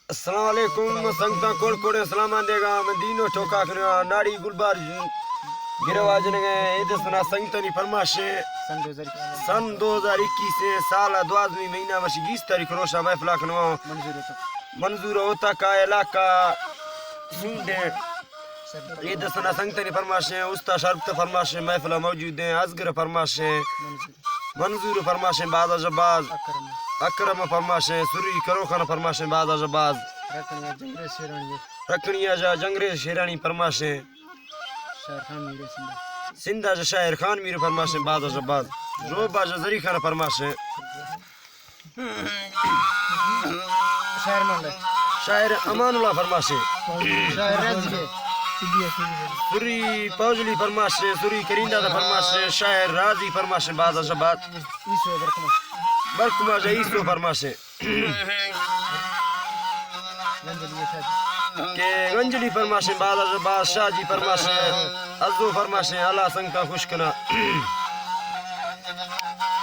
السلام علیکم سنگتا کوڑ کوڑے سلامان دے گا مدینو ٹوکا کرنا ناڑی گلبار گروا جنگے ایدھ سنا سنگتنی فرماشے سن 2021 سے سال 12 مہینہ وشی 20 تاریخ روشا محفلہ کنوا منظور ہوتا کا علاقہ سنڈے ایدھ سنا سنگتنی فرماشے استا شربت فرماشے محفلہ موجود ہیں ازگر فرماشے منظور فرماشے بعد جباز اکرم فرماشے سری کرو خان فرماشے بعد جباز رکنیا جا جنگریز شیرانی فرماشے سندھا جا شاعر خان میر فرماشے بعد جباز روبا جا زری خان فرماشے شاعر امان اللہ فرماشے سری پوجلی فرماشے سری کریندا دا فرماشے شاعر راضی فرماشے بعد جباز برکما جا عیسو فرماشے کہ گنجلی فرماشے بعد جباز شاہ جی فرماشے عزو فرماشے اللہ سنگتا خوشکنا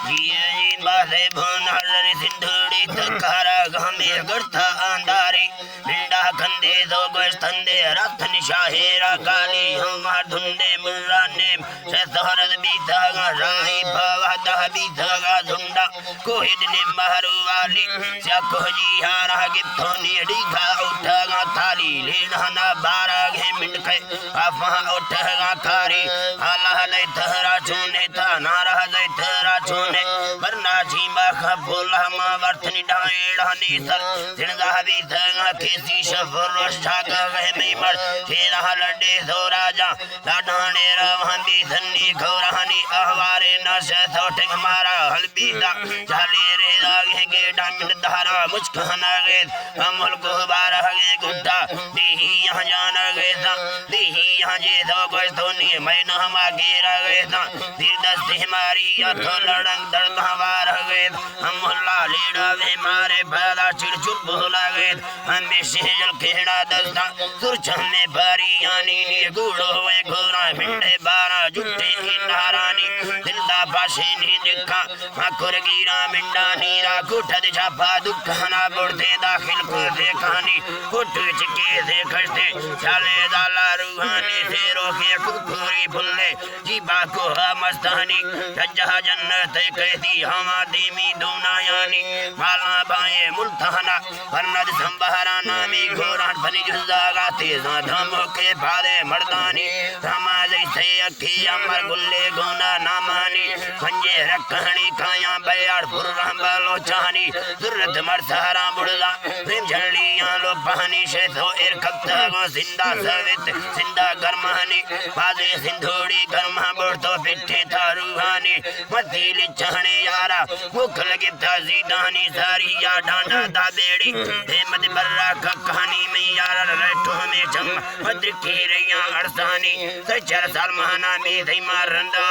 جین بازے بھون حضر سندھوڑی تکارا گھامے گرتا آنداری منڈا کھندے دو گوشتندے راتھن شاہیرہ کالی ہمار دھندے مرانیم شہدہرد بیتا گا راہی باوہدہ بیتا گا دھنڈا کوہد نے مہرو والی سیاکو جی ہارا گتھونی ڈیگا اٹھا گا تالی لینہنا بارا گھے منڈکے آفاں اٹھا گا کاری اللہ لے تہرا چونے تا نارا دے تہرا چونے ورنہ جیمہ خبولا ماں ورتنی ڈھائیڑانی سر زندہ بھی تھنگا کسی شفر روش جھاگا گئے میمر تیرہ لڑے زورا جا لاڈانے روان بھی دھنی گھورانی احوارے ناشے سوٹنگ مارا حلبی دا جھالی ریزا گے گیڈا من دھارا مچکانا گیز امول کو بارا گے گھٹا دیہی یہاں جانا گیزا دیہی یہاں جیزو گوشتونی میں نہما گیرا گیزا دیر دستی ہماری اتھو لڑنگ درد ہمارا گیز ہم اللہ لیڑا وے مارے پیدا چڑ چڑ بھولا گیز ہمیں شہجل کھیڑا دستا سرچہ میں باری آنی نی گوڑو ہوئے گھورا منڈے بارا جھٹے ہی نارانی دلدہ پاشے نی دکھا مکر گیرا منڈا نیرا کٹھد چھاپا دکھانا بڑھتے داخل کو دیکھانی کٹھ چکے سے کھشتے چالے دالا روحانی سے روکے ککھوری بھلے جیبا کو مستانی ججہ جنت کہتی ہما دیمی دونا یعنی مالا بائیں ملتانا ورند سنبہرا نامی گھوران بھنی جزا گا تیزا دھمو کے بھارے مردانی رمازی سے اکھی امر گلے گونا نامانی خنجے رکھنی کھایاں بیار پررہم بالو چانی ضرورت مرسارا بڑھلا ریم جھلیاں لو پانی شیثو ارکبتا گو زندہ سویت زندہ گرمانی بازے سندھوڑی گرمہ بڑھتو پٹھے تھا روحانی مدیل چہنے یارا مکھ لگے تھا زیدانی ساری یا ڈانڈا دا بیڑی حمد برہ کا کہانی میں یارا ریٹھو میں جم مدر کی ریاں عرصانی سچر سالمانہ میں دیمار رندہ